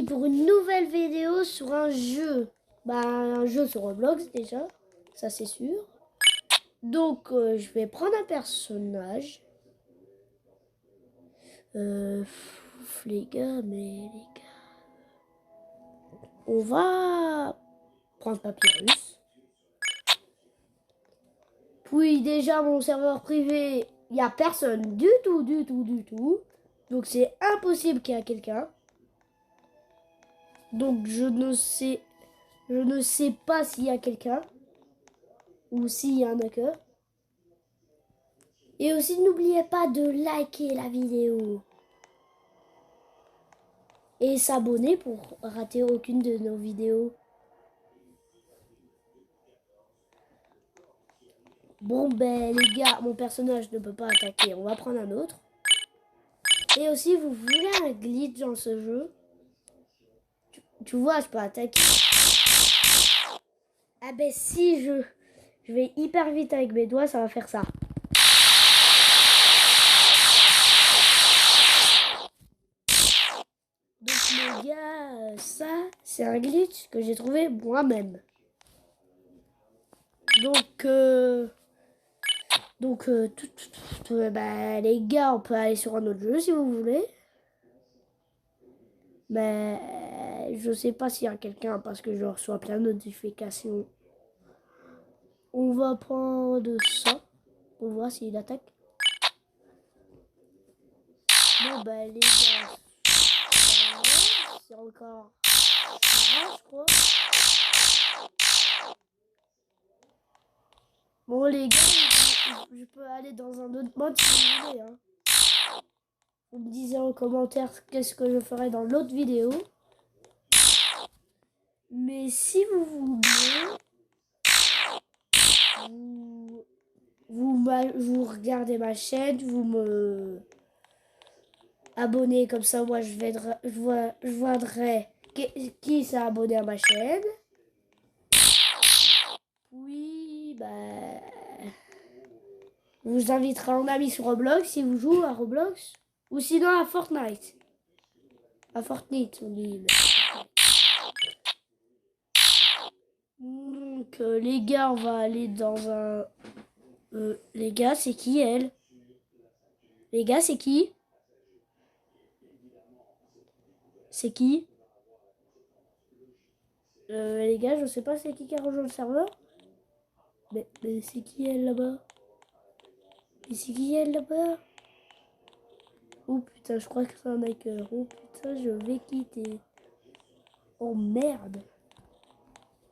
pour une nouvelle vidéo sur un jeu. Un jeu sur Roblox déjà, ça c'est sûr. Donc je vais prendre un personnage. Les gars, on va prendre Papyrus. Puis déjà mon serveur privé, il n'y a personne du tout. Donc c'est impossible qu'il y ait quelqu'un. Donc je ne sais pas s'il y a quelqu'un ou s'il y a un hacker. Et aussi n'oubliez pas de liker la vidéo et s'abonner pour rater aucune de nos vidéos. Bon les gars, mon personnage ne peut pas attaquer, on va prendre un autre. Et aussi vous voulez un glitch dans ce jeu, tu vois je peux attaquer. Ah ben si je vais hyper vite avec mes doigts, ça va faire ça. Donc les gars, ça c'est un glitch que j'ai trouvé moi-même. Donc les gars, on peut aller sur un autre jeu si vous voulez. Mais je sais pas s'il y a quelqu'un parce que je reçois plein de notifications. On va prendre ça pour voir s'il attaque. Bon les gars, c'est encore je crois. Bon les gars, je peux aller dans un autre mode si vous voulez. Hein. Vous me disiez en commentaire qu'est-ce que je ferai dans l'autre vidéo. Mais si vous voulez, vous regardez ma chaîne, vous me abonnez comme ça, moi je voudrais qui s'est abonné à ma chaîne. Oui, vous inviterai en ami sur Roblox si vous jouez à Roblox. Ou sinon à Fortnite. À Fortnite, on dit. Donc les gars, on va aller dans un... les gars, c'est qui elle? Les gars, c'est qui? C'est qui? Les gars, je sais pas c'est qui a rejoint le serveur. Mais c'est qui elle là-bas? Mais c'est qui elle là-bas? Oh putain, je crois que c'est un hacker. Oh putain, je vais quitter. Oh merde.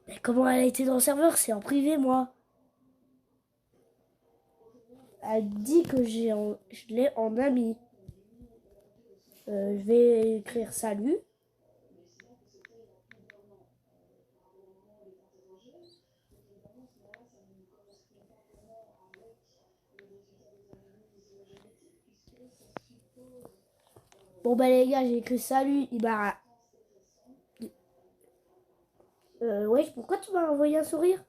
Mais comment elle a été dans le serveur? C'est en privé, moi. Elle dit que je l'ai en ami. Je vais écrire salut. Bon les gars, j'ai écrit salut. Il m'a... ouais, pourquoi tu m'as envoyé un sourire?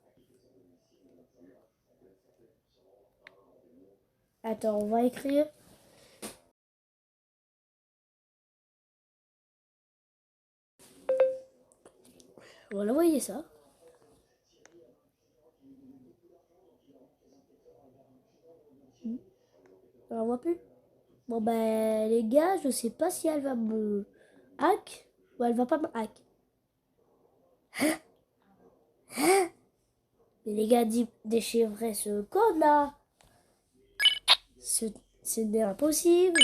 Attends, on va écrire. Voilà, voyez ça. On la voit plus. Bon les gars, je sais pas si elle va me hack ou elle va pas me hack. Mais les gars, déchiffrez ce code là. Ce n'est impossible.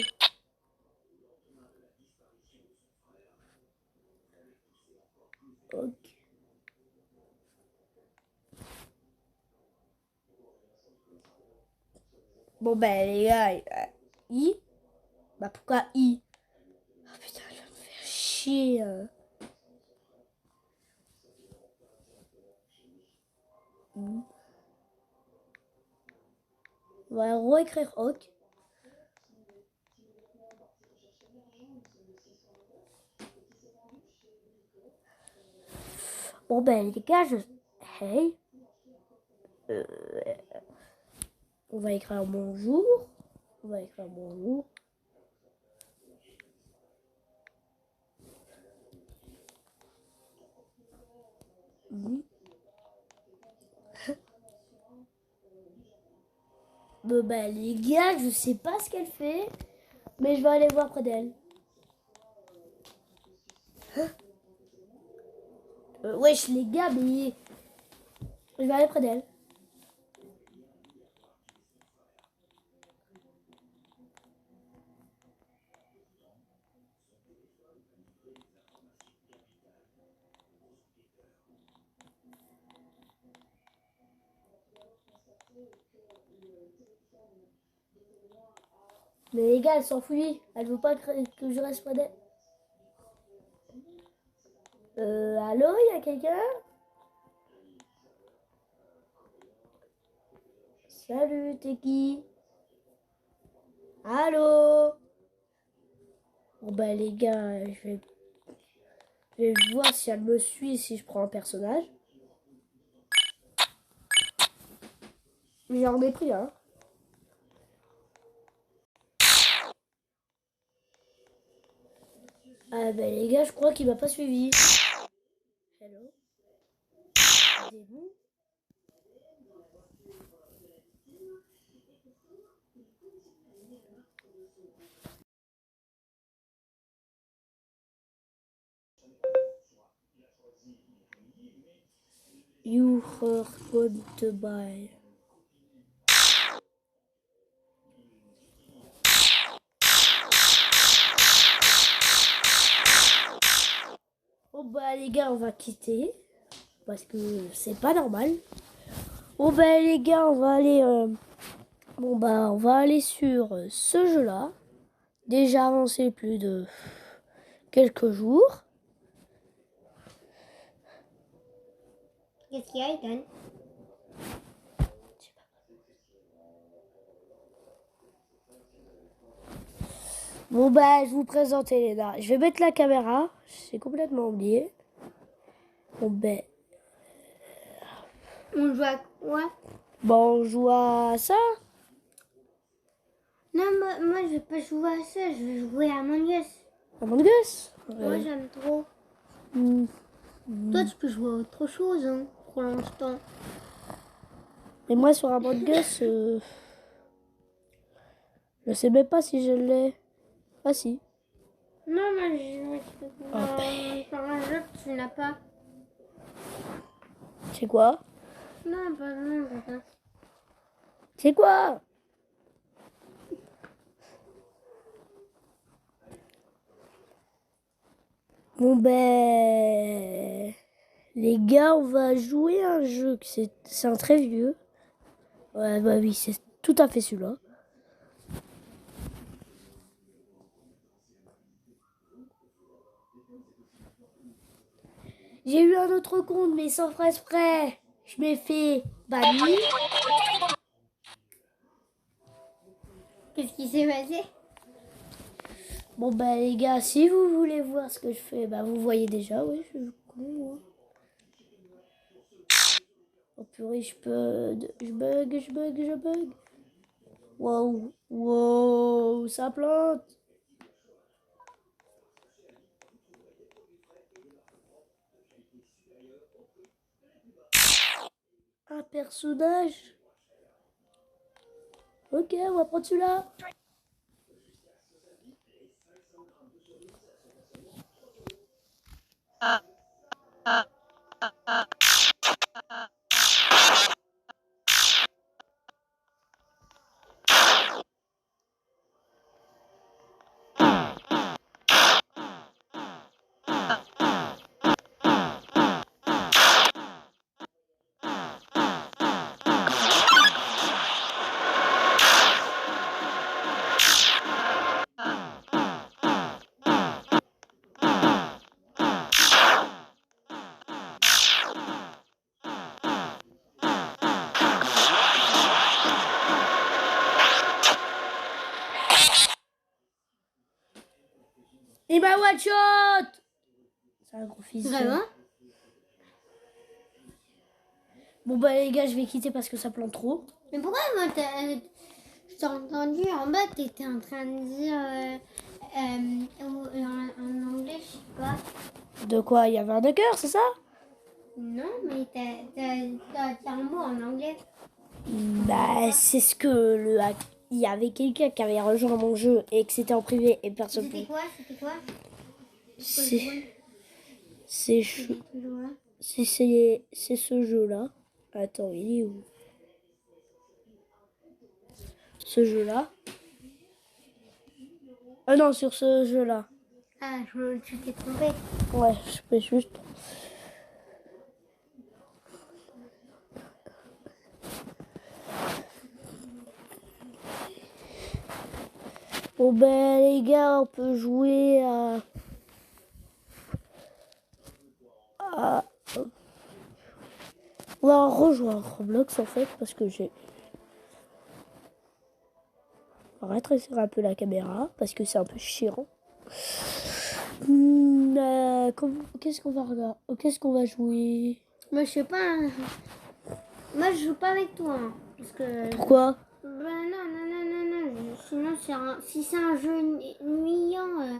Ok. Bon les gars, I. Pourquoi I? Oh putain, je vais me faire chier. On va réécrire Hawk. Bon les gars, hey. On va écrire bonjour. On va écrire bonjour. Mhm. Bon, bah, les gars, je sais pas ce qu'elle fait, mais je vais aller voir près d'elle. Wesh, les gars, mais je vais aller près d'elle. Mais les gars, elle s'enfuit. Elle veut pas que je reste près d'elle. Allô, il y a quelqu'un? Salut, t'es qui? Allô? Bon bah les gars, je vais voir si elle me suit, si je prends un personnage. Mais j'en ai pris un. Ah bah les gars, je crois qu'il m'a pas suivi. Hello? Aidez-vous. You are going to buy. Bon bah les gars, on va quitter. Parce que c'est pas normal. Bon bah les gars, on va aller... Bon bah on va aller sur ce jeu-là. Déjà avancé plus de quelques jours. Qu'est-ce qu'il y a, Ethan? Bon bah je vous présente Elena. Je vais mettre la caméra. J'ai complètement oublié. Bon ben... On joue à quoi? Bon on joue à ça. Non, moi, je vais pas jouer à ça, je vais jouer à Among Us. Among Us. Moi, j'aime trop. Mm. Toi, tu peux jouer à autre chose, hein, pour l'instant. Et moi sur Among Us, je sais même pas si je l'ai. Ah si. Non, moi, je ben. dans un jeu que tu n'as pas. C'est quoi? Non, pas non, pas ça. C'est quoi? Bon ben... Les gars, on va jouer à un jeu. C'est un très vieux. Ouais, bah oui, c'est tout à fait celui-là. J'ai eu un autre compte, mais sans faire exprès. Je m'ai fait bannir. Qu'est-ce qui s'est passé? Bon bah les gars, si vous voulez voir ce que je fais, bah vous voyez déjà, oui, je suis con, moi. Oh purée, je bug. Wow, wow, ça plante. Un personnage. Ok, on va prendre celui-là. Et bah one shot. C'est un gros fils. Vraiment? Bon bah les gars, je vais quitter parce que ça plante trop. Mais pourquoi moi, je t'ai entendu en bas, t'étais en train de dire en anglais, je sais pas. De quoi? Il y avait un hacker, c'est ça? Non, mais t'as un mot en anglais. Bah, c'est ce que le hack. Il y avait quelqu'un qui avait rejoint mon jeu et que c'était en privé et personne. C'était quoi? C'est C'était quoi? c'est ce jeu-là. Attends, il est où? Ce jeu-là. Ah non, sur ce jeu-là. Ah, tu t'es trompé. Ouais, je peux juste. Bon ben les gars, on peut jouer à... On va rejouer à Roblox en fait parce que j'ai... On va rétrécir un peu la caméra parce que c'est un peu chiant. Qu'est-ce qu'on va regarder? Qu'est-ce qu'on va jouer? Moi, je sais pas. Hein. Moi, je joue pas avec toi. Hein, parce que... Pourquoi? Ben non. Sinon, si c'est un jeu ennuyant,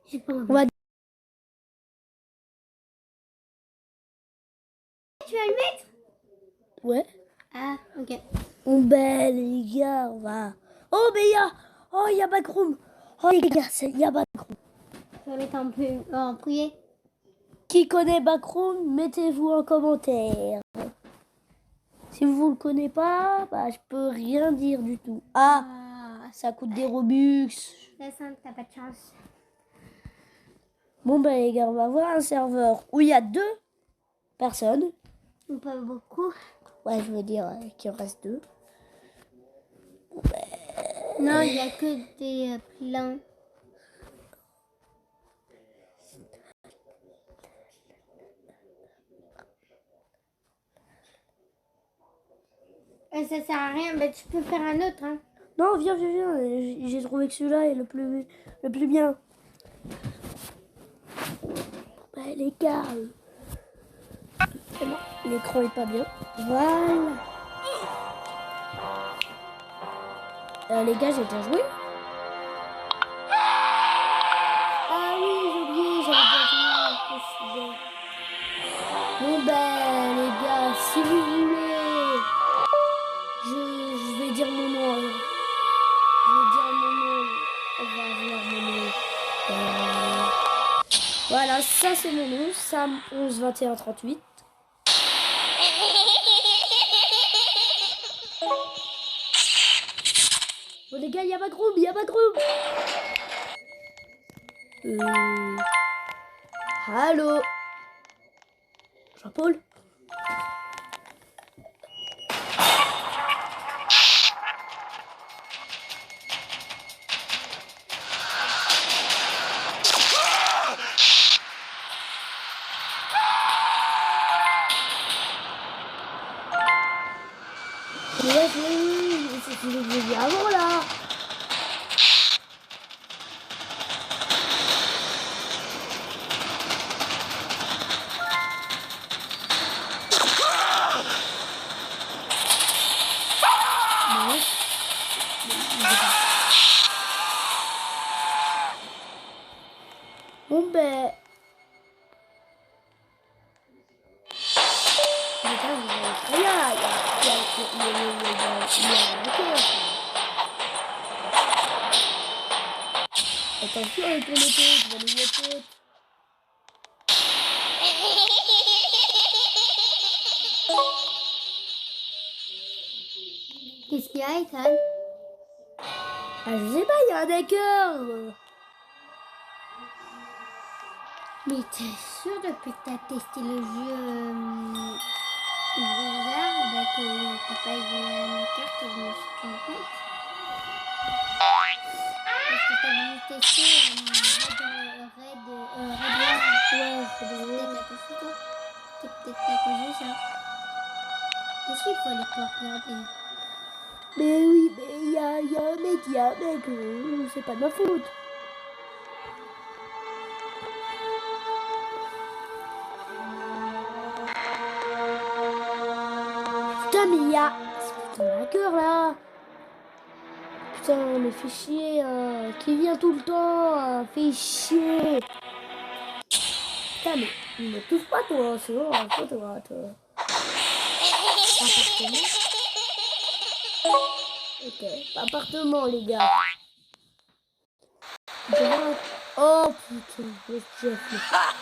j'ai pas envie. On va... Tu vas le mettre? Ouais. Ah, ok. Bon ben les gars, on va... Oh mais il y a Backroom. Oh les gars, il y a Backroom. Tu vas mettre en privé. Qui connaît Backroom, mettez-vous en commentaire. Si vous ne le connaissez pas, bah, je peux rien dire du tout. Ah, ça coûte des Robux. Laisse, t'as pas de chance. Bon, bah, les gars, on va voir un serveur où il y a 2 personnes. Ou pas beaucoup. Ouais, je veux dire qu'il en reste 2. Non, il n'y a que des pleins. Et ça sert à rien, mais tu peux faire un autre. Hein. Non, viens. J'ai trouvé que celui-là est le plus bien. Bah, les gars. Non, l'écran est pas bien. Voilà. Les gars, j'ai déjà joué. Ah oui, j'ai oublié, j'avais déjà joué. Bon ben les gars, si vous voulez, je vais dire mon nom. Je vais dire mon nom. On va voir mon nom. Voilà, ça c'est mon nom, Sam 11 21 38. Bon les gars, il y a Backroom. Allô Jean-Paul? Je l'ai vu avant là. Bon ben... Attention avec ton épée, tu vas nous mettre. Qu'est-ce qu'il y a, Ethan? Ah, je sais pas, il y a un hacker. Mais t'es sûr depuis que t'as testé le jeu Blizzard avec t'as pas eu une carte, je me suis trompée. Parce que t'as voulu tester Red War. Ouais, C'est peut-être à cause de ça. Qu'est-ce qu'il faut aller pour regarder? mais oui, mais il y a un mec, c'est pas de ma faute. Putain, mais il y a... C'est putain, un hacker là. Putain, le fichier qui vient tout le temps, fait chier. Putain, mais... Ne touche pas toi, sinon toi tu vas te... Appartement. Ok, appartement les gars. On peut voir oh putain, le Jeff. Ah,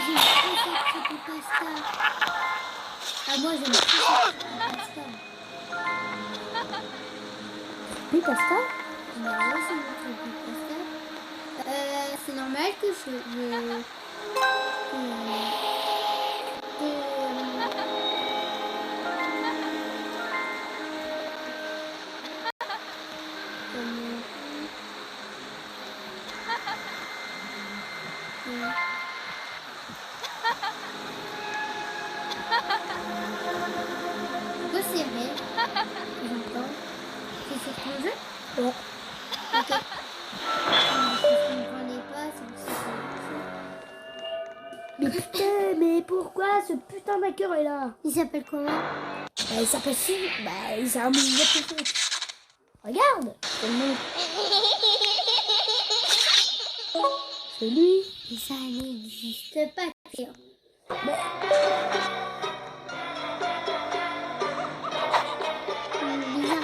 j'aime trop cette creepypasta. Ah, moi, j'aime trop cette creepypasta. Picasta? Bah ouais, c'est une creepypasta. C'est normal que pourquoi c'est vrai? J'entends. C'est sur ton jeu? Ouais. Ok. Parce que je comprenais pas, c'est pour ça que Mais putain, mais pourquoi ce putain d'acteur est là? il s'appelle comment? Bah, il s'appelle Sylvie. Bah, il s'est un million de trucs. Regarde, c'est le nom. C'est lui. Mais ça n'existe pas, tiens. Mais... Bizarre.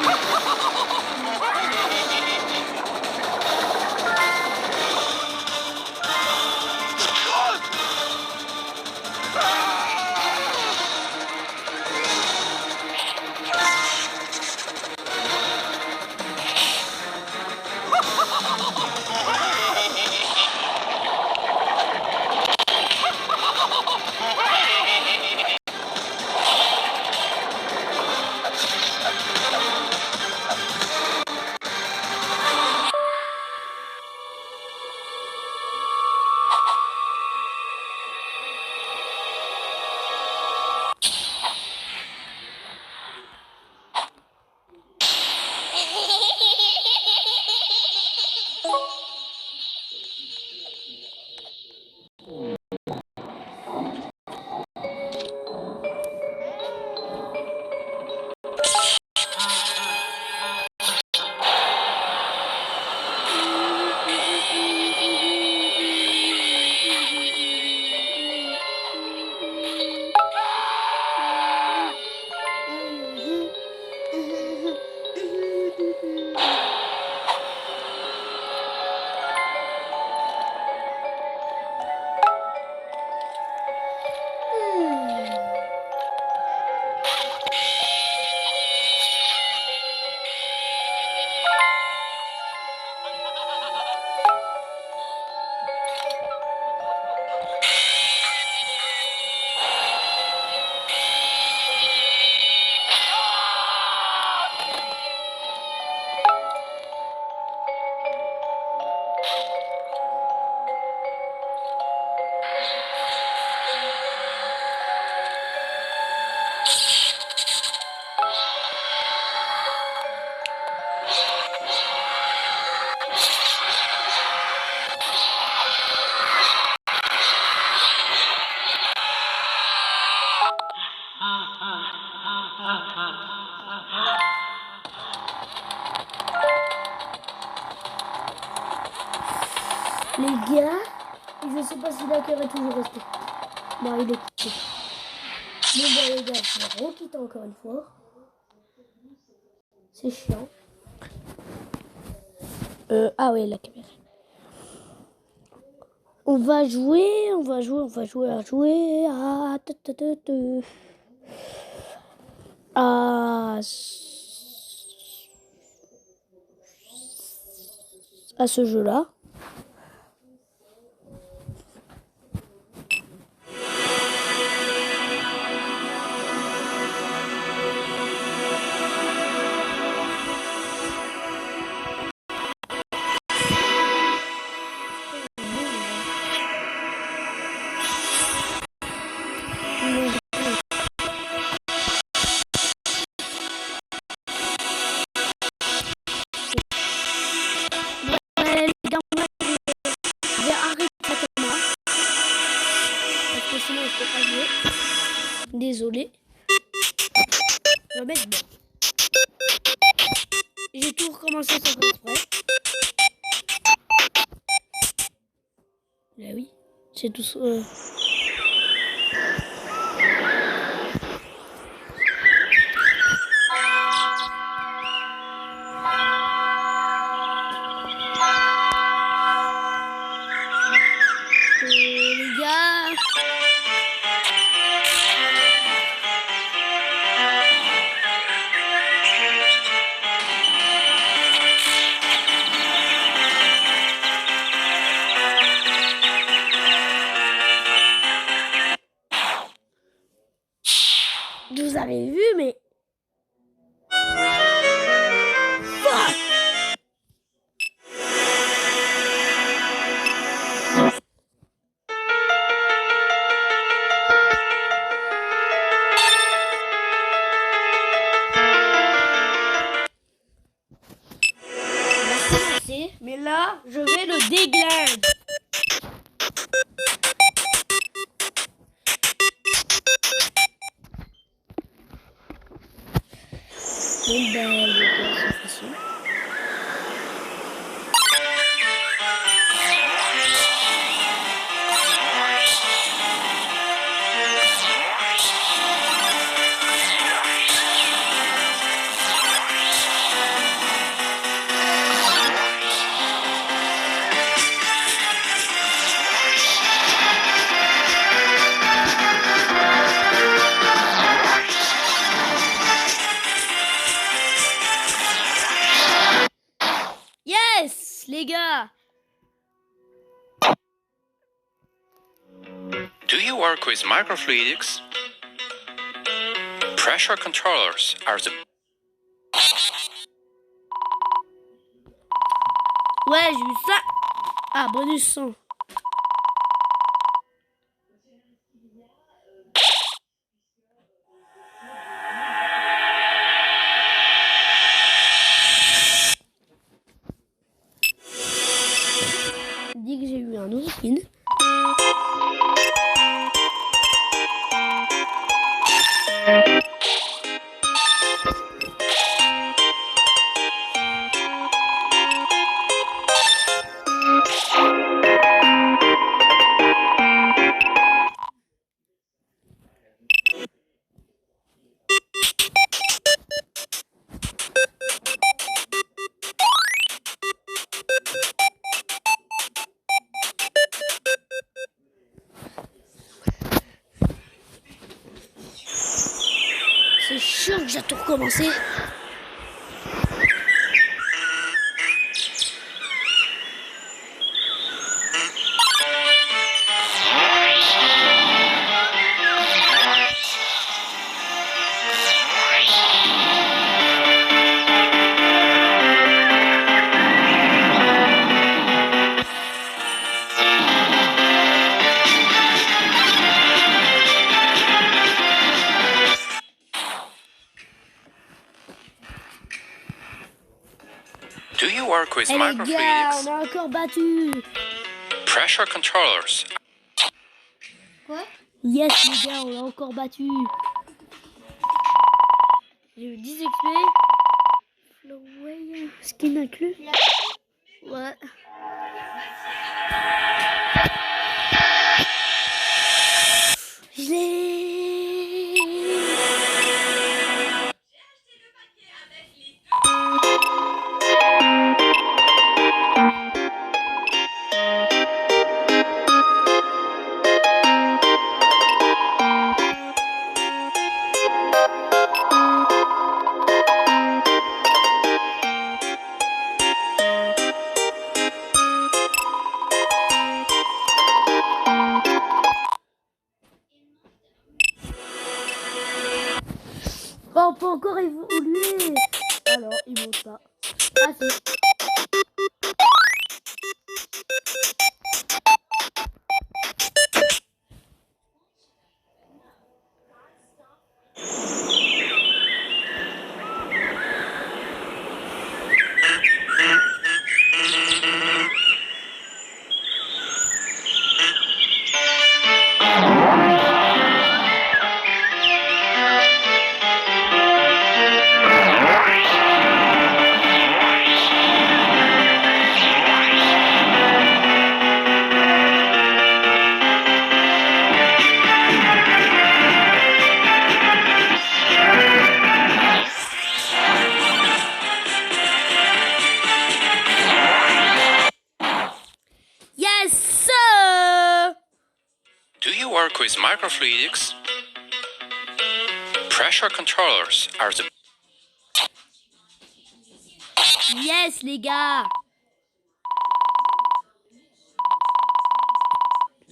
Les gars, je sais pas si l'acteur est toujours resté. Non, il est quitté. Bon, bah, les gars, je vais requitter encore une fois. C'est chiant. Ah ouais, la caméra. On va jouer à... à ce jeu-là. Je vais arrêter la caméra parce que sinon je peux pas jouer. Désolé. Je vais mettre bon. J'ai tout recommencé sans faire exprès. Bah oui, c'est tout ça. Les gars. Vous avez vu, mais... Fuck! Mais là, je vais le déglingue. Bon ben, les gars, c'est facile. Yes, les gars. Do you work with microfluidics? Pressure controllers are the Ouais, j'ai eu ça. Ah, bonus 100. Dit que j'ai eu un nouveau skin. C'est sûr que j'ai tout recommencé. Do you work with Eh les gars, microfluidics? on a encore battu. Pressure controllers. Quoi? Yes les gars, on a encore battu. J'ai eu 10 XP. Flowway, skin inclus. Ouais. Je l'ai. Oh, on peut encore évoluer. Alors, il monte pas. Ah si. Do you work with microfluidics? Pressure controllers are the Yes, les gars.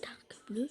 Dark bleu.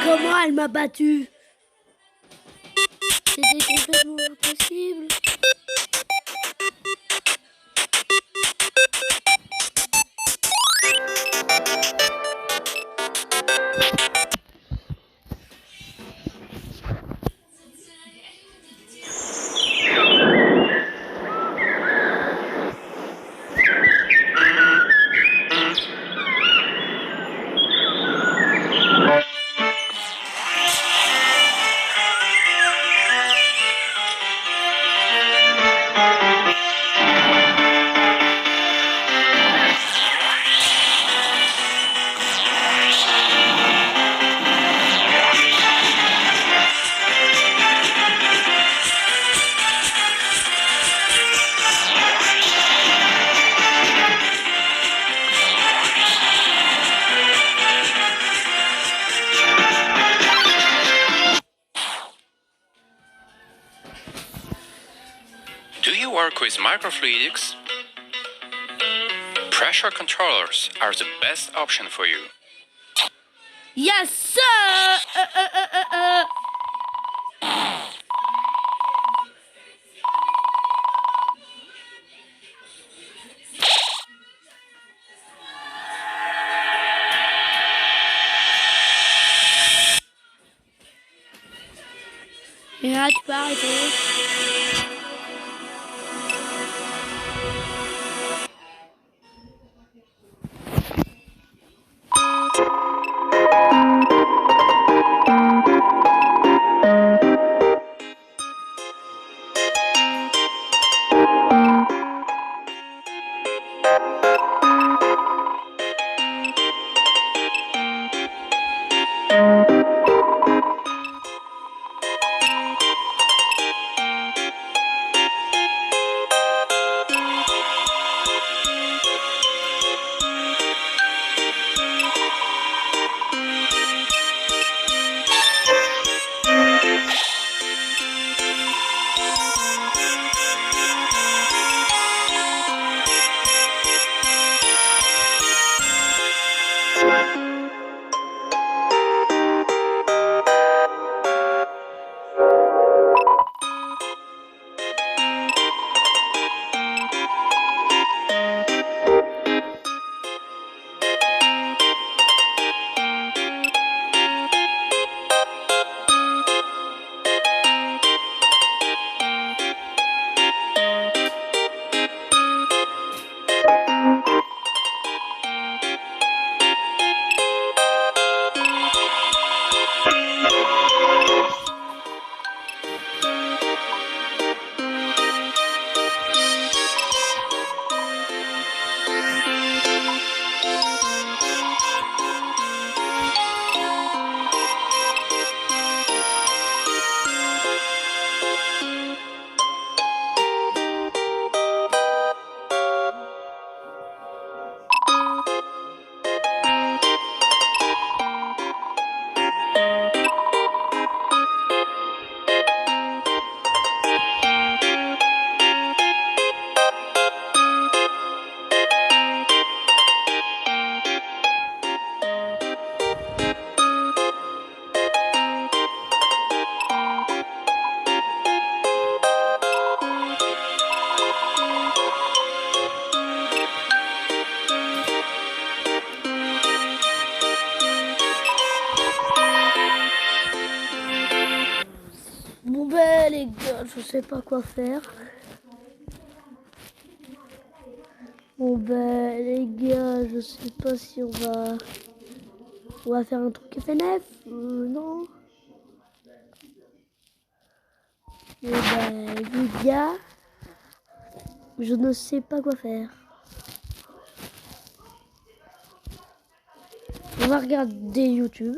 Comment elle m'a battu? C'était complètement impossible. Do you work with microfluidics? Pressure controllers are the best option for you. Yes, sir! Et là, tu peux arrêter. ben les gars, je sais pas quoi faire. Bon ben les gars, je sais pas si on va faire un truc FNF. Non. Et ben les gars, je ne sais pas quoi faire. On va regarder YouTube.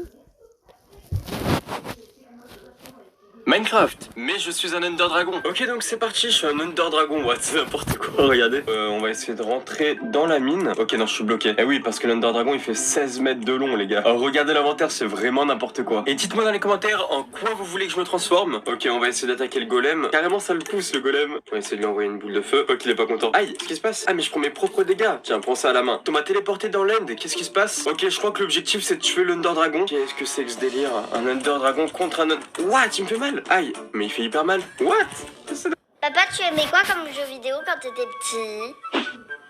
Minecraft, mais je suis un Ender Dragon. Ok, donc c'est parti, je suis un Ender Dragon. Ouais, c'est n'importe quoi, regardez. On va essayer de rentrer dans la mine. Ok, non, je suis bloqué. Eh oui, parce que l'Ender Dragon, il fait 16 mètres de long, les gars. Alors, regardez l'inventaire, c'est vraiment n'importe quoi. Et dites-moi dans les commentaires en quoi vous voulez que je me transforme. Ok, on va essayer d'attaquer le golem. Carrément, ça le pousse, le golem. On va essayer de lui envoyer une boule de feu. Ok, il est pas content. Aïe, qu'est-ce qui se passe? Ah, mais je prends mes propres dégâts. Tiens, prends ça à la main. On m'a téléporté dans l'end. Qu'est-ce qui se passe? Ok, je crois que l'objectif, c'est de tuer l'Under Dragon. Qu'est-ce que c'est que ce délire? Un Ender Dragon contre un... What? Il me fait mal. Aïe, mais il fait hyper mal. What? Papa, tu aimais quoi comme jeu vidéo quand t'étais petit?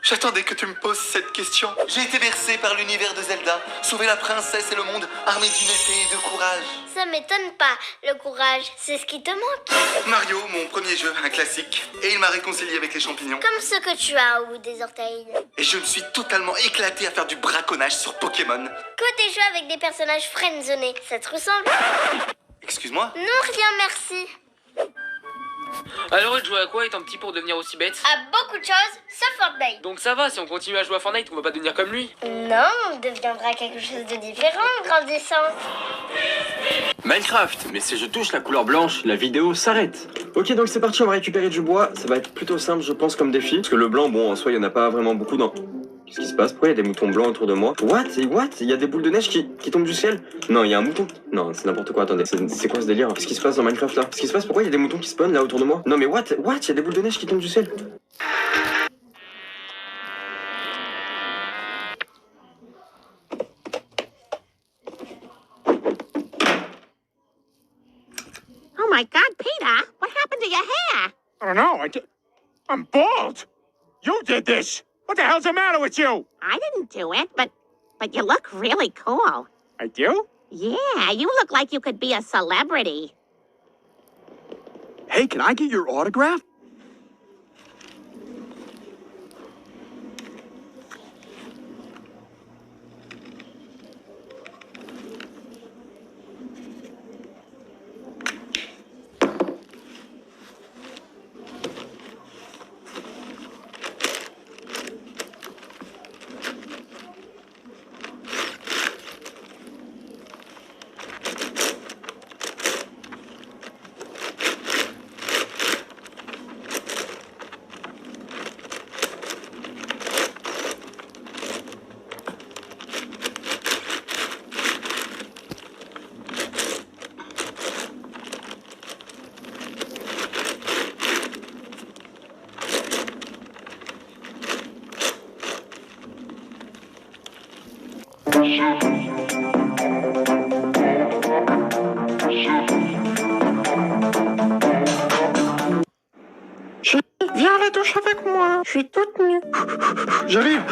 J'attendais que tu me poses cette question. J'ai été bercé par l'univers de Zelda, sauver la princesse et le monde armé d'une épée et de courage. Ça m'étonne pas, le courage, c'est ce qui te manque. Mario, mon premier jeu, un classique, et il m'a réconcilié avec les champignons. Comme ceux que tu as ou des orteils. Et je me suis totalement éclaté à faire du braconnage sur Pokémon. Côté jeu avec des personnages friendzonés, ça te ressemble? Excuse-moi? Non, rien, merci. Alors, tu joues à quoi étant petit pour devenir aussi bête? À beaucoup de choses, sauf Fortnite. Donc ça va, si on continue à jouer à Fortnite, on va pas devenir comme lui. Non, on deviendra quelque chose de différent en grandissant. Minecraft, mais si je touche la couleur blanche, la vidéo s'arrête. Ok, donc c'est parti, on va récupérer du bois. Ça va être plutôt simple, je pense, comme défi. Parce que le blanc, bon, en soi, il y en a pas vraiment beaucoup dans... Qu'est-ce qui se passe? Pourquoi il y a des moutons blancs autour de moi? What? Il y a des boules de neige qui tombent du ciel? Non, il y a un mouton. Non, c'est n'importe quoi, attendez. C'est quoi ce délire? Qu'est-ce qui se passe dans Minecraft là? Qu'est-ce qui se passe? Pourquoi il y a des moutons qui spawnent là autour de moi? Non mais what? Il y a des boules de neige qui tombent du ciel. Oh my God, Peter, what happened to your hair? I don't know. I'm bald. You did this. What the hell's the matter with you? I didn't do it, but you look really cool. I do? Yeah, you look like you could be a celebrity. Hey, can I get your autograph? Viens à la douche avec moi. Je suis toute nue. J'arrive.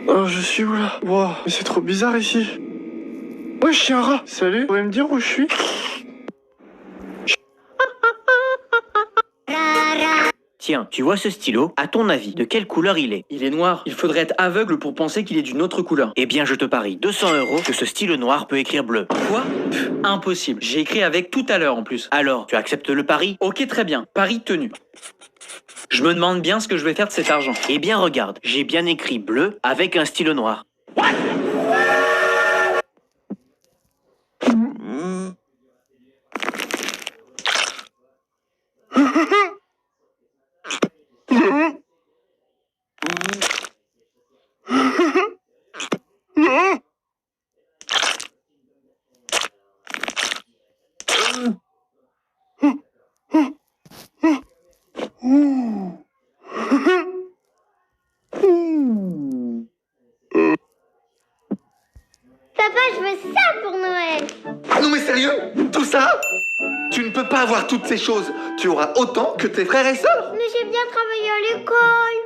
Oh, je suis où là? Wow, mais c'est trop bizarre ici. Ouais, je suis un rat. Salut, vous pouvez me dire où je suis? Tiens, tu vois ce stylo? À ton avis, de quelle couleur il est? Il est noir, il faudrait être aveugle pour penser qu'il est d'une autre couleur. Eh bien, je te parie 200 € que ce stylo noir peut écrire bleu. Quoi? Impossible, j'ai écrit avec tout à l'heure en plus. Alors, tu acceptes le pari? Ok, très bien, pari tenu. Je me demande bien ce que je vais faire de cet argent. Eh bien, regarde, j'ai bien écrit bleu avec un stylo noir. Papa, je veux ça pour Noël. Non mais sérieux? Tout ça? Tu ne peux pas avoir toutes ces choses. Tu auras autant que tes frères et sœurs. Mais j'ai bien travaillé à l'école.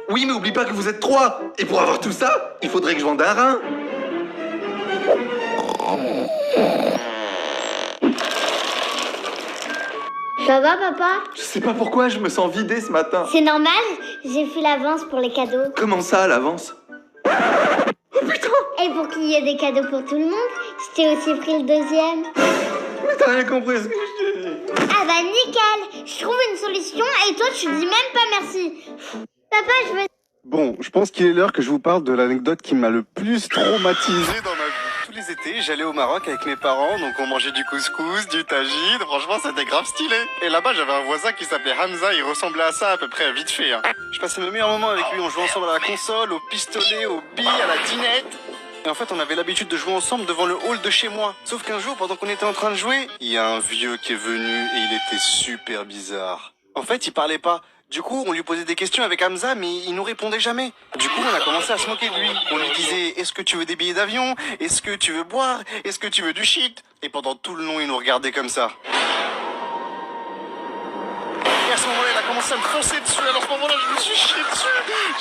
Oui, mais oublie pas que vous êtes 3. Et pour avoir tout ça, il faudrait que je vende un rein. Ça va, papa? Je sais pas pourquoi, je me sens vidé ce matin. C'est normal, j'ai fait l'avance pour les cadeaux. Comment ça, à l'avance? Et pour qu'il y ait des cadeaux pour tout le monde, je t'ai aussi pris le deuxième. Mais t'as rien compris ce que je t'ai dit. Ah bah nickel, je trouve une solution et toi tu dis même pas merci. Papa, je veux... Bon, je pense qu'il est l'heure que je vous parle de l'anecdote qui m'a le plus traumatisé dans ma vie. Tous les étés, j'allais au Maroc avec mes parents, donc on mangeait du couscous, du tagine, franchement c'était grave stylé. Et là-bas j'avais un voisin qui s'appelait Hamza, il ressemblait à ça à peu près vite fait. Hein. Je passais mes meilleurs moments avec lui, on jouait ensemble à la console, au pistolet, aux billes, à la dinette. Et en fait on avait l'habitude de jouer ensemble devant le hall de chez moi. Sauf qu'un jour, pendant qu'on était en train de jouer, il y a un vieux qui est venu et il était super bizarre. En fait il parlait pas. Du coup, on lui posait des questions avec Hamza, mais il nous répondait jamais. Du coup, on a commencé à se moquer de lui. On lui disait, est-ce que tu veux des billets d'avion? Est-ce que tu veux boire? Est-ce que tu veux du shit? Et pendant tout le long, il nous regardait comme ça. Et à ce moment-là, il a commencé à me foncer dessus. Alors à ce moment-là, je me suis chié dessus.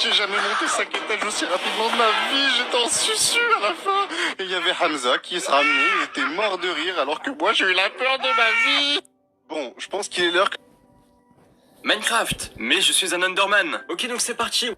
J'ai jamais monté 5 étages aussi rapidement de ma vie. J'étais en susu à la fin. Et il y avait Hamza qui se ramenait. Il était mort de rire, alors que moi, j'ai eu la peur de ma vie. Bon, je pense qu'il est l'heure que... Minecraft, mais je suis un Underman. Ok, donc c'est parti.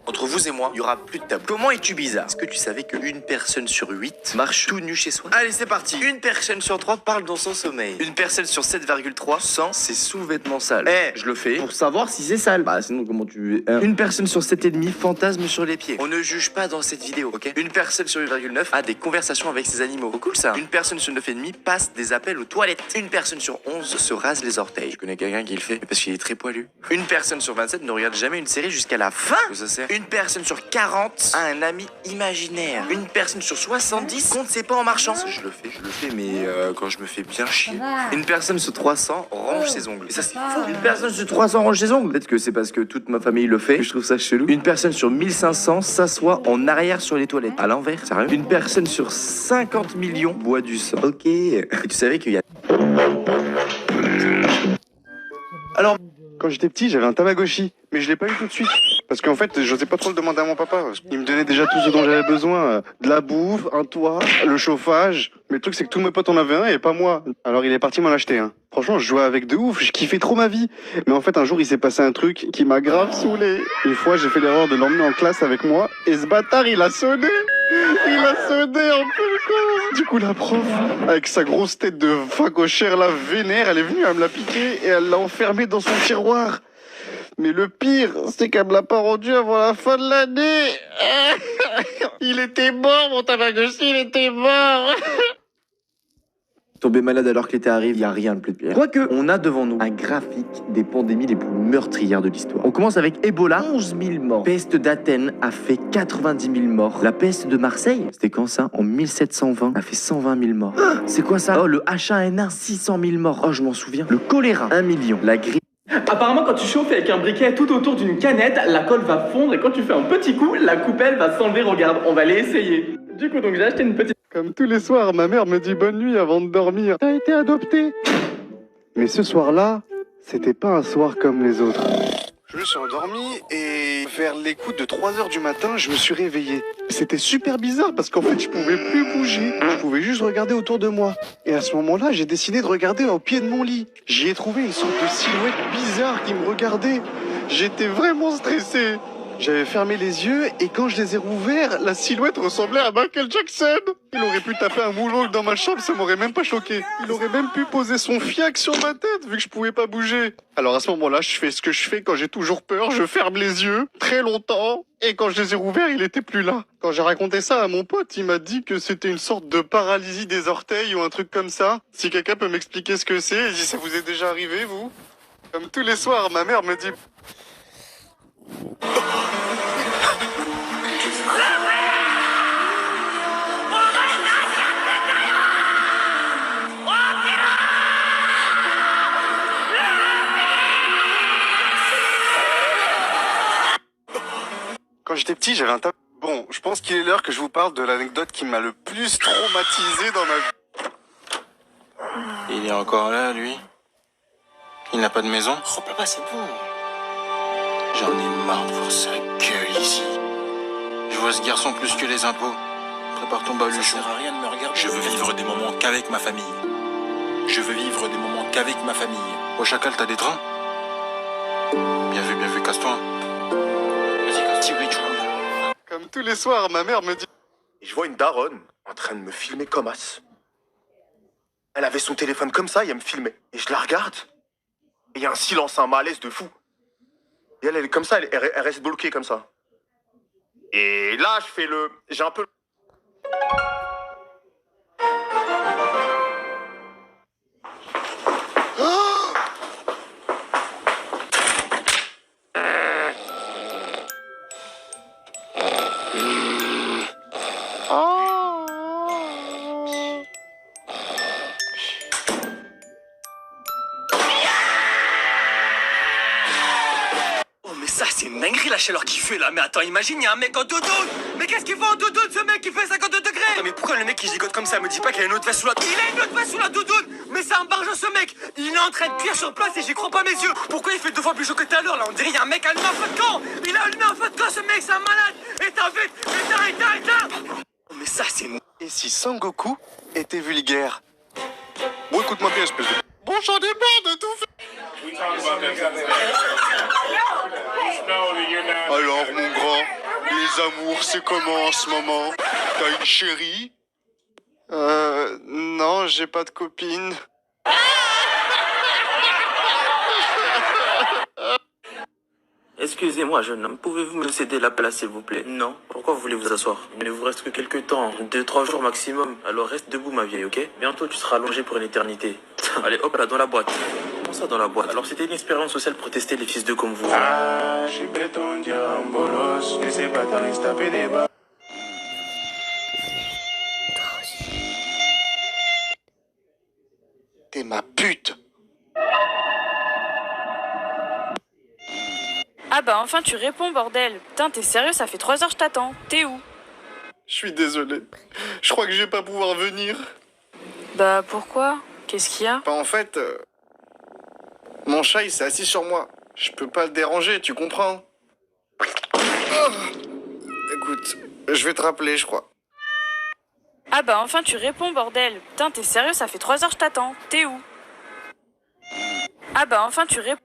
Entre vous et moi, il y aura plus de tabou. Comment es-tu bizarre? Est-ce que tu savais qu'une personne sur 8 marche tout nu chez soi? Allez, c'est parti. Une personne sur 3 parle dans son sommeil. Une personne sur 7,3 sent ses sous-vêtements sales. Je le fais pour savoir si c'est sale. Bah sinon comment tu... Une personne sur 7,5 fantasme sur les pieds. On ne juge pas dans cette vidéo, ok? Une personne sur 8,9 a des conversations avec ses animaux. Oh, cool ça. Une personne sur 9,5 passe des appels aux toilettes. Une personne sur 11 se rase les orteils. Je connais quelqu'un qui le fait parce qu'il est très poilu. Une personne sur 27 ne regarde jamais une série jusqu'à la fin. Que ça sert? Une personne sur 40 a un ami imaginaire. Une personne sur 70 compte ses pas en marchant. Je le fais, mais quand je me fais bien chier. Une personne sur 300 range ses ongles. Et ça, c'est fou. Une personne sur 300 range ses ongles. Peut-être que c'est parce que toute ma famille le fait. Je trouve ça chelou. Une personne sur 1500 s'assoit en arrière sur les toilettes. À l'envers, sérieux. Une personne sur 50 millions boit du sang. Ok. Et tu savais qu'il y a... Alors, Quand j'étais petit, j'avais un Tamagotchi, mais je l'ai pas eu tout de suite. Parce qu'en fait, j'osais pas trop le demander à mon papa. Il me donnait déjà tout ce dont j'avais besoin. De la bouffe, un toit, le chauffage. Mais le truc, c'est que tous mes potes en avaient un et pas moi. Alors il est parti m'en acheter un. Franchement, je jouais avec de ouf, je kiffais trop ma vie. Mais en fait, un jour, il s'est passé un truc qui m'a grave saoulé. Une fois, j'ai fait l'erreur de l'emmener en classe avec moi. Et ce bâtard, il a sonné. Il a sonné en plein corps. Du coup, la prof, avec sa grosse tête de facochère, la vénère, elle est venue, elle me l'a piqué et elle l'a enfermé dans son tiroir. Mais le pire, c'est qu'elle me l'a pas rendu avant la fin de l'année. Il était mort, mon Tamagotchi, il était mort. Tomber malade alors que l'été arrive, il n'y a rien de plus pire. Quoique, on a devant nous un graphique des pandémies les plus meurtrières de l'histoire. On commence avec Ebola, 11 000 morts. Peste d'Athènes a fait 90 000 morts. La peste de Marseille, c'était quand ça? En 1720, a fait 120 000 morts. C'est quoi ça? Oh, le H1N1, 600 000 morts. Oh, je m'en souviens. Le choléra, 1 million. La grippe. Apparemment, quand tu chauffes avec un briquet tout autour d'une canette, la colle va fondre et quand tu fais un petit coup, la coupelle va s'enlever. Regarde, on va l'essayer. Du coup, donc j'ai acheté une petite... Comme tous les soirs, ma mère me dit bonne nuit avant de dormir. T'as été adopté. Mais ce soir-là, c'était pas un soir comme les autres. Je me suis endormi et vers les coups de 3h du matin, je me suis réveillé. C'était super bizarre parce qu'en fait, je pouvais plus bouger. Je pouvais juste regarder autour de moi. Et à ce moment-là, j'ai décidé de regarder au pied de mon lit. J'y ai trouvé une sorte de silhouette bizarre qui me regardait. J'étais vraiment stressé. J'avais fermé les yeux et quand je les ai rouverts, la silhouette ressemblait à Michael Jackson. Il aurait pu taper un moonwalk dans ma chambre, ça m'aurait même pas choqué. Il aurait même pu poser son fiac sur ma tête vu que je pouvais pas bouger. Alors à ce moment-là, je fais ce que je fais quand j'ai toujours peur, je ferme les yeux très longtemps et quand je les ai rouverts, il était plus là. Quand j'ai raconté ça à mon pote, il m'a dit que c'était une sorte de paralysie des orteils ou un truc comme ça. Si quelqu'un peut m'expliquer ce que c'est, il dit ça vous est déjà arrivé vous? Comme tous les soirs, ma mère me dit... Quand j'étais petit, j'avais un tas... Bon, je pense qu'il est l'heure que je vous parle de l'anecdote qui m'a le plus traumatisé dans ma vie. Il est encore là, lui? Il n'a pas de maison? Oh papa, c'est bon. J'en ai marre de voir sa gueule ici. Je vois ce garçon plus que les impôts. Prépare ton baluchon. Ça sert à rien de me regarder. Je veux vivre des moments qu'avec ma famille. Je veux vivre des moments qu'avec ma famille. Au Chacal, t'as des trains? Bien vu, casse-toi. Vas-y, casse-toi. Comme tous les soirs, ma mère me dit... Et je vois une daronne en train de me filmer comme as. Elle avait son téléphone comme ça et elle me filmait. Et je la regarde. Et il y a un silence, un malaise de fou. Et elle est comme ça, elle reste bloquée comme ça. Et là, j'ai un peu... Ça, c'est une dinguerie la chaleur qu'il fait là. Mais attends, imagine, il y a un mec en doudoune. Mais qu'est-ce qu'il fait en doudoune, ce mec qui fait 52 degrés? Attends, mais pourquoi le mec qui gigote comme ça me dit pas qu'il y a une autre veste sous la... Il a une autre veste sous la doudoune. Mais c'est un barjot ce mec. Il est en train de cuire sur place et j'y crois pas mes yeux. Pourquoi il fait 2 fois plus chaud que tout à l'heure là? On dirait il y a un mec allumé un feu de camp. Il a allumé un feu de camp ce mec, c'est un malade. Éteins vite, éteins. Mais ça, c'est une... Et si Sangoku était vulgaire? Bon, écoute-moi bien, espèce de... Bon, j'en ai marre de tout faire. Alors, mon grand, les amours, c'est comment en ce moment? T'as une chérie? Non, j'ai pas de copine. Excusez-moi, jeune homme, pouvez-vous me céder la place, s'il vous plaît? Non. Pourquoi vous voulez vous asseoir? Il ne vous reste que quelques temps, 2-3 jours maximum. Alors reste debout, ma vieille, ok? Bientôt, tu seras allongé pour une éternité. Allez, hop là, dans la boîte. Comment ça, dans la boîte? Alors, c'était une expérience sociale pour tester les fils d'eux comme vous. Ah, j'ai béton, diambolos, et c'est pas tarif, taper des bas. T'es ma pute. Ah bah enfin tu réponds, bordel. Putain, t'es sérieux, ça fait 3 heures je t'attends. T'es où? Je suis désolé. Je crois que je vais pas pouvoir venir. Bah pourquoi? Qu'est-ce qu'il y a? Bah en fait... mon chat il s'est assis sur moi. Je peux pas le déranger, tu comprends? Oh. Écoute, je vais te rappeler, je crois. Ah bah enfin tu réponds, bordel. Putain, t'es sérieux, ça fait 3 heures je t'attends. T'es où? Ah bah enfin tu réponds.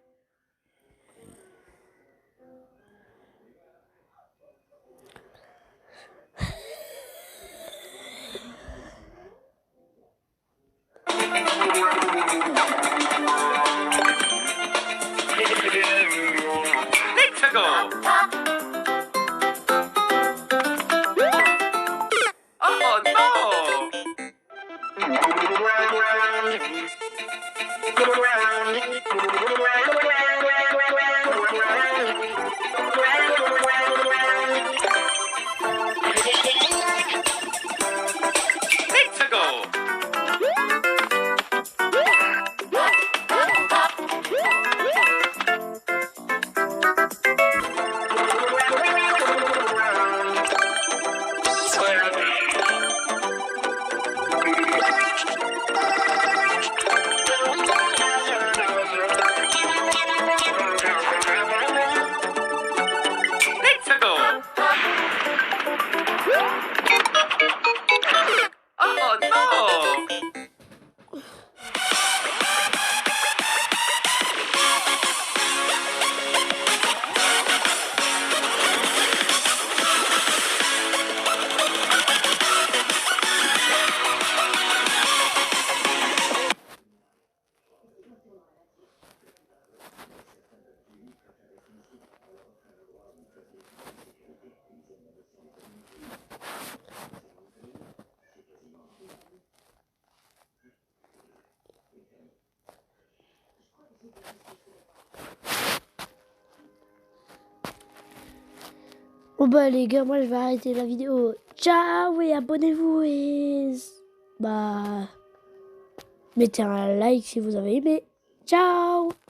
Bon bah les gars, moi je vais arrêter la vidéo. Ciao et abonnez-vous et... bah... mettez un like si vous avez aimé. Ciao.